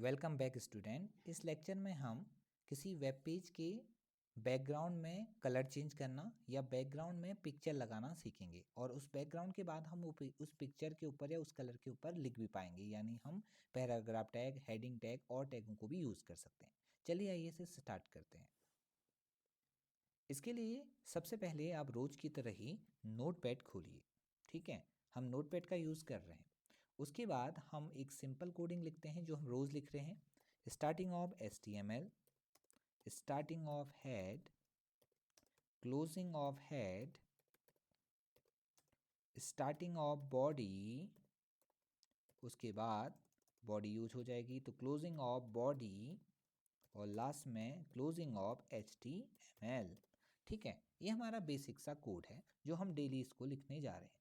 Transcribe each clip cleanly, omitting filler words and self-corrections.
Welcome back student. इस lecture में हम किसी वेब पेज के बैकग्राउंड में कलर चेंज करना या बैकग्राउंड में पिक्चर लगाना सीखेंगे और उस बैकग्राउंड के बाद हम उस पिक्चर के ऊपर या उस कलर के ऊपर लिख भी पाएंगे, यानी हम पैराग्राफ टैग, हेडिंग टैग और टैगों को भी यूज़ कर सकते हैं। चलिए आइए से स्टार्ट करते हैं। इसके लिए सबसे पहले आप रोज की तरह ही नोटपैड खोलिए। ठीक है, हम नोटपैड का यूज़ कर रहे हैं। उसके बाद हम एक सिंपल कोडिंग लिखते हैं जो हम रोज़ लिख रहे हैं। Starting of HTML, starting of head, closing of head, starting of body, उसके बाद बॉडी यूज हो जाएगी तो क्लोजिंग ऑफ बॉडी और लास्ट में क्लोजिंग ऑफ HTML। ठीक है, ये हमारा बेसिक सा कोड है जो हम डेली इसको लिखने जा रहे हैं।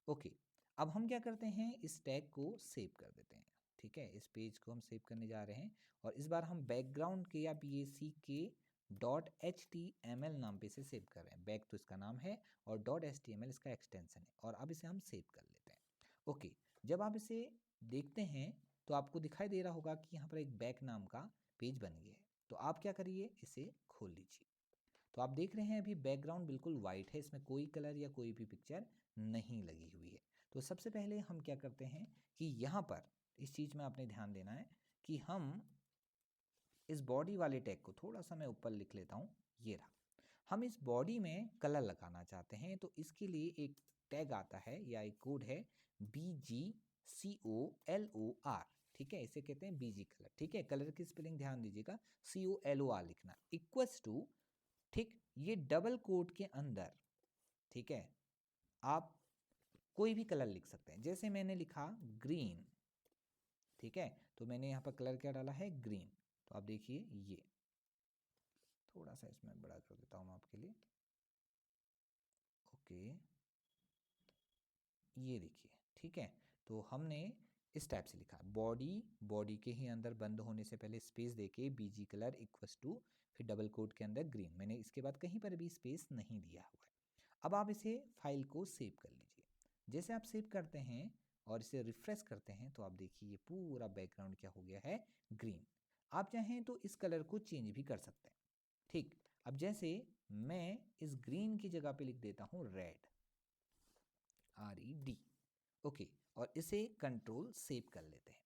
ओके, अब हम क्या करते हैं, इस टैग को सेव कर देते हैं। ठीक है, इस पेज को हम सेव करने जा रहे हैं और इस बार हम बैकग्राउंड के या BACK.HTML नाम पे इसे सेव कर रहे हैं। बैक तो इसका नाम है और .HTML इसका एक्सटेंशन है और अब इसे हम सेव कर लेते हैं। ओके, जब आप इसे देखते हैं तो आपको दिखाई दे रहा होगा कि यहाँ पर एक बैक नाम का पेज बन गया है। तो आप क्या करिए, इसे खोल लीजिए। तो आप देख रहे हैं अभी बैकग्राउंड बिल्कुल वाइट है, इसमें कोई कलर या कोई भी पिक्चर नहीं लगी हुई है। तो सबसे पहले हम क्या करते हैं कि यहाँ पर इस चीज़ में आपने ध्यान देना है कि हम इस बॉडी वाले टैग को थोड़ा सा मैं ऊपर लिख लेता हूँ, ये रहा। हम इस बॉडी में कलर लगाना चाहते हैं तो इसके लिए एक टैग आता है या एक कोड है BGCOLOR। ठीक है, इसे कहते हैं BG कलर। ठीक है, कलर की स्पेलिंग ध्यान दीजिएगा, COLOR लिखना, इक्वल्स टू, ठीक, ये डबल कोट के अंदर, ठीक है, आप कोई भी कलर लिख सकते हैं। जैसे मैंने लिखा ग्रीन, ठीक है, तो मैंने यहाँ पर कलर क्या डाला है, ग्रीन। तो आप देखिए, ये थोड़ा सा इसमें बड़ा कर देता हूँ मैं आपके लिए। ओके, ये देखिए। ठीक है, तो हमने इस टाइप से लिखा बॉडी के ही अंदर बंद होने से पहले स्पेस देके BG कलर इक्वल्स टू, फिर डबल कोट के अंदर ग्रीन। मैंने इसके बाद कहीं पर भी स्पेस नहीं दिया हुआ है। अब आप इसे फाइल को सेव कर लीजिए। जैसे आप सेव करते हैं और इसे रिफ्रेश करते हैं तो आप देखिए ये पूरा बैकग्राउंड क्या हो गया है, ग्रीन। आप चाहें तो इस कलर को चेंज भी कर सकते हैं। ठीक, अब जैसे मैं इस ग्रीन की जगह पे लिख देता हूँ रेड, RED। ओके, और इसे कंट्रोल सेव कर लेते हैं।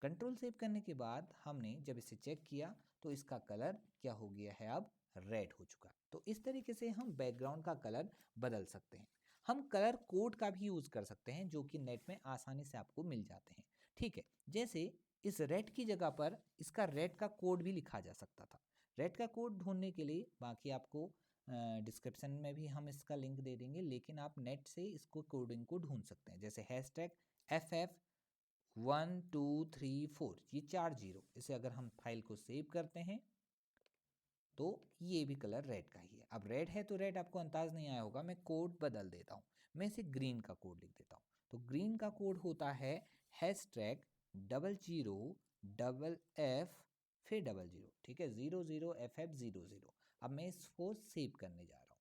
कंट्रोल सेव करने के बाद हमने जब इसे चेक किया तो इसका कलर क्या हो गया है, अब रेड हो चुका। तो इस तरीके से हम बैकग्राउंड का कलर बदल सकते हैं। हम कलर कोड का भी यूज़ कर सकते हैं जो कि नेट में आसानी से आपको मिल जाते हैं। ठीक है, जैसे इस रेड की जगह पर इसका रेड का कोड भी लिखा जा सकता था। रेड का कोड ढूंढने के लिए बाकी आपको डिस्क्रिप्शन में भी हम इसका लिंक दे देंगे, लेकिन आप नेट से इसको कोडिंग को ढूंढ सकते हैं। जैसे #FF1234, ये 4 जीरो, इसे अगर हम फाइल को सेव करते हैं तो ये भी कलर रेड का ही है। अब रेड है तो रेड आपको अंदाज नहीं आया होगा, मैं कोड बदल देता हूँ, मैं इसे ग्रीन का कोड लिख देता हूँ। तो ग्रीन का कोड होता है #00FF फिर 00। ठीक है, 00FF00। अब मैं इसको सेव करने जा रहा हूँ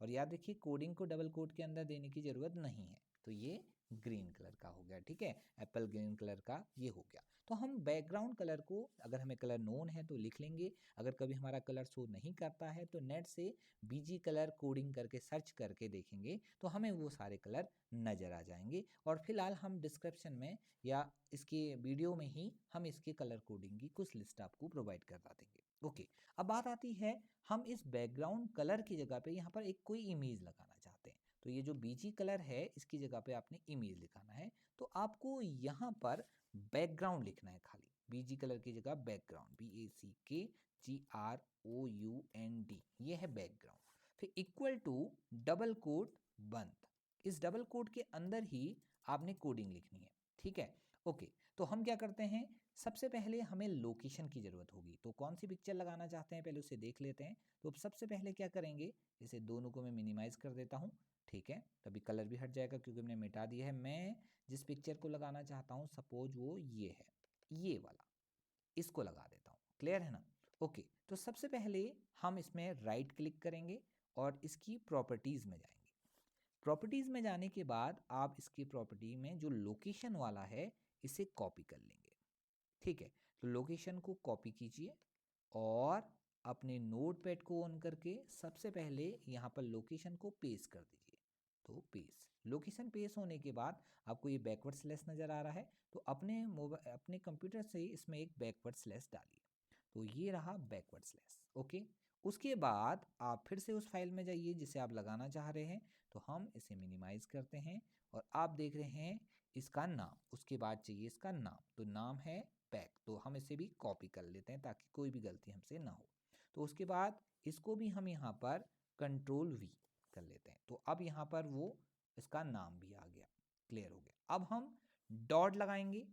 और याद रखिए कोडिंग को डबल कोड के अंदर देने की ज़रूरत नहीं है। तो ये ग्रीन कलर का हो गया। ठीक है, एप्पल ग्रीन कलर का ये हो गया। तो हम बैकग्राउंड कलर को, अगर हमें कलर नोन है तो लिख लेंगे, अगर कभी हमारा कलर शो नहीं करता है तो नेट से BG कलर कोडिंग करके सर्च करके देखेंगे तो हमें वो सारे कलर नज़र आ जाएंगे। और फिलहाल हम डिस्क्रिप्शन में या इसके वीडियो में ही हम इसके कलर कोडिंग की कुछ लिस्ट आपको प्रोवाइड करवा देंगे। ओके, अब बात आती है, हम इस बैकग्राउंड कलर की जगह पे यहाँ पर एक कोई इमेज लगाना चाहते हैं। तो ये जो BG कलर है इसकी जगह पे आपने इमेज लिखाना है। तो आपको यहाँ पर बैकग्राउंड लिखना है, खाली BG कलर की जगह बैकग्राउंड, BACKGROUND, ये है बैकग्राउंड। फिर इक्वल टू डबल कोट बंद, इस डबल कोट के अंदर ही आपने कोडिंग लिखनी है। ठीक है, ओके, तो हम क्या करते हैं, सबसे पहले हमें लोकेशन की ज़रूरत होगी। तो कौन सी पिक्चर लगाना चाहते हैं पहले उसे देख लेते हैं। तो सबसे पहले क्या करेंगे, इसे दोनों को मैं मिनिमाइज़ कर देता हूँ। ठीक है, तभी कलर भी हट जाएगा क्योंकि हमने मिटा दिया है। मैं जिस पिक्चर को लगाना चाहता हूँ, सपोज वो ये है, ये वाला, इसको लगा देता हूँ। क्लियर है ना। ओके, तो सबसे पहले हम इसमें राइट क्लिक करेंगे और इसकी प्रॉपर्टीज़ में जाएंगे। प्रॉपर्टीज़ में जाने के बाद आप इसकी प्रॉपर्टी में जो लोकेशन वाला है इसे कॉपी कर लेंगे। ठीक है, तो लोकेशन को कॉपी कीजिए और अपने नोटपैड को ऑन करके सबसे पहले यहाँ पर लोकेशन को पेस्ट कर दीजिए। तो पेस्ट, लोकेशन पेस्ट होने के बाद आपको ये बैकवर्ड स्लैश नज़र आ रहा है, तो अपने कंप्यूटर से इसमें एक बैकवर्ड स्लैश डालिए। तो ये रहा बैकवर्ड स्लैश। ओके, उसके बाद आप फिर से उस फाइल में जाइए जिसे आप लगाना चाह रहे हैं। तो हम इसे मिनिमाइज करते हैं और आप देख रहे हैं इसका नाम, उसके बाद चाहिए इसका नाम, तो नाम है बैक, तो हम इसे भी कॉपी कर लेते हैं ताकि कोई भी गलती हमसे ना हो। तो उसके बाद इसको भी हम यहाँ पर Ctrl+V कर लेते हैं। तो अब यहाँ पर वो इसका नाम भी आ गया, क्लियर हो गया। अब हम डॉट लगाएंगे,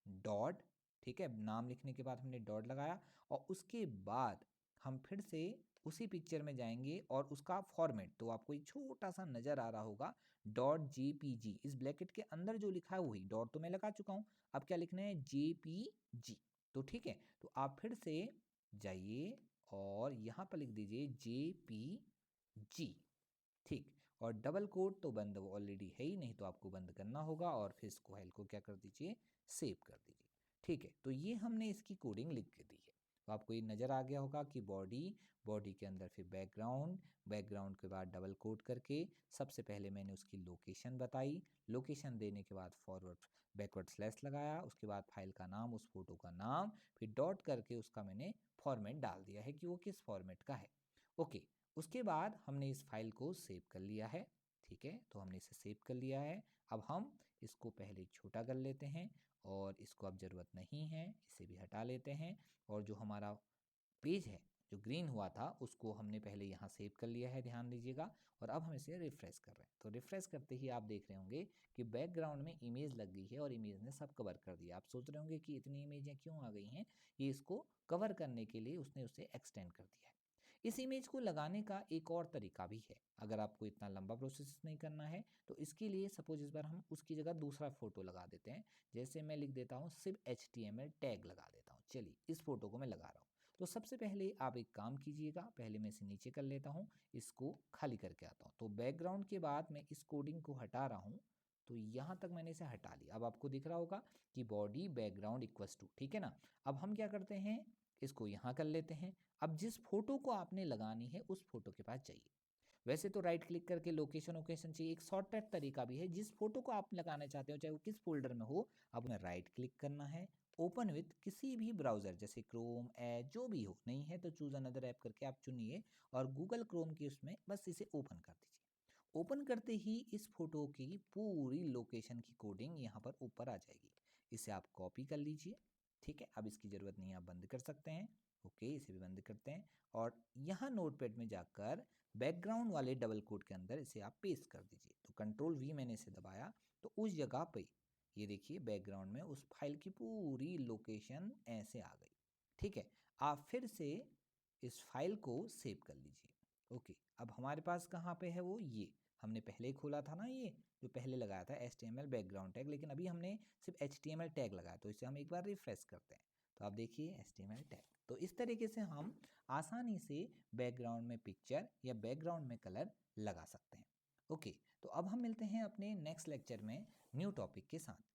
डॉट, ठीक है, नाम लिखने के बाद हमने डॉट लगाया और उसके बाद हम फिर से उसी पिक्चर में जाएंगे और उसका फॉर्मेट, तो आपको एक छोटा सा नज़र आ रहा होगा .jpg, इस ब्रैकेट के अंदर जो लिखा है वही, डॉट तो मैं लगा चुका हूँ, अब क्या लिखना है JPG। तो ठीक है, तो आप फिर से जाइए और यहाँ पर लिख दीजिए JPG, ठीक, और डबल कोट तो बंद ऑलरेडी है ही, नहीं तो आपको बंद करना होगा और फिर इस फाइल को क्या कर दीजिए, सेव कर दीजिए। ठीक है, तो ये हमने इसकी कोडिंग लिख के दी है। तो आपको ये नज़र आ गया होगा कि बॉडी के अंदर फिर बैकग्राउंड के बाद डबल कोट करके सबसे पहले मैंने उसकी लोकेशन बताई, लोकेशन देने के बाद फॉरवर्ड बैकवर्ड स्लैश लगाया, उसके बाद फाइल का नाम, उस फोटो का नाम, फिर डॉट करके उसका मैंने फॉर्मेट डाल दिया है कि वो किस फॉर्मेट का है। ओके, उसके बाद हमने इस फाइल को सेव कर लिया है। ठीक है, तो हमने इसे सेव कर लिया है। अब हम इसको पहले छोटा कर लेते हैं और इसको अब ज़रूरत नहीं है, इसे भी हटा लेते हैं। और जो हमारा पेज है जो ग्रीन हुआ था उसको हमने पहले यहाँ सेव कर लिया है, ध्यान दीजिएगा। और अब हम इसे रिफ्रेश कर रहे हैं, तो रिफ्रेश करते ही आप देख रहे होंगे कि बैकग्राउंड में इमेज लग गई है और इमेज ने सब कवर कर दिया। आप सोच रहे होंगे कि इतनी इमेजें क्यों आ गई हैं, ये इसको कवर करने के लिए उसने उसे एक्सटेंड कर दिया है। इस इमेज को लगाने का एक और तरीका भी है, अगर आपको इतना लंबा प्रोसेस नहीं करना है तो इसके लिए सपोज इस बार हम उसकी जगह दूसरा फोटो लगा देते हैं। जैसे मैं लिख देता हूँ सिर्फ HTML टैग लगा देता हूँ। चलिए, इस फोटो को मैं लगा रहा हूँ। तो सबसे पहले आप एक काम कीजिएगा, पहले मैं इसे नीचे कर लेता हूँ, इसको खाली करके आता हूँ। तो बैकग्राउंड के बाद मैं इस कोडिंग को हटा रहा हूँ, तो यहाँ तक मैंने इसे हटा लिया। अब आपको दिख रहा होगा कि बॉडी बैकग्राउंड इक्वल्स टू, ठीक है ना। अब हम क्या करते हैं, इसको यहाँ कर लेते हैं। अब जिस फोटो को आपने लगानी है उस फोटो के पास जाइए। वैसे तो राइट क्लिक करके लोकेशन वोकेशन चाहिए, एक शॉर्टकट तरीका भी है, जिस फोटो को आप लगाना चाहते हो चाहे वो किस फोल्डर में हो, अब उन्हें राइट क्लिक करना है, ओपन विथ किसी भी ब्राउज़र जैसे क्रोम, एज जो भी हो, नहीं है तो चूज़ अनदर ऐप करके आप चुनिए और गूगल क्रोम की उसमें बस इसे ओपन कर दीजिए। ओपन करते ही इस फोटो की पूरी लोकेशन की कोडिंग यहाँ पर ऊपर आ जाएगी। इसे आप कॉपी कर लीजिए, ठीक है, अब इसकी ज़रूरत नहीं है, आप बंद कर सकते हैं। ओके, इसे भी बंद करते हैं और यहाँ नोटपैड में जाकर बैकग्राउंड वाले डबल कोट के अंदर इसे आप पेस्ट कर दीजिए। तो Ctrl+V मैंने इसे दबाया तो उस जगह पे ये देखिए बैकग्राउंड में उस फाइल की पूरी लोकेशन ऐसे आ गई। ठीक है, आप फिर से इस फाइल को सेव कर लीजिए। ओके, अब हमारे पास कहाँ पे है वो, ये हमने पहले ही खोला था ना, ये जो पहले लगाया था HTML बैकग्राउंड टैग, लेकिन अभी हमने सिर्फ HTML टैग लगाया, तो इसे हम एक बार रिफ्रेश करते हैं। तो आप देखिए HTML टैग। तो इस तरीके से हम आसानी से बैकग्राउंड में पिक्चर या बैकग्राउंड में कलर लगा सकते हैं। ओके, तो अब हम मिलते हैं अपने नेक्स्ट लेक्चर में न्यू टॉपिक के साथ।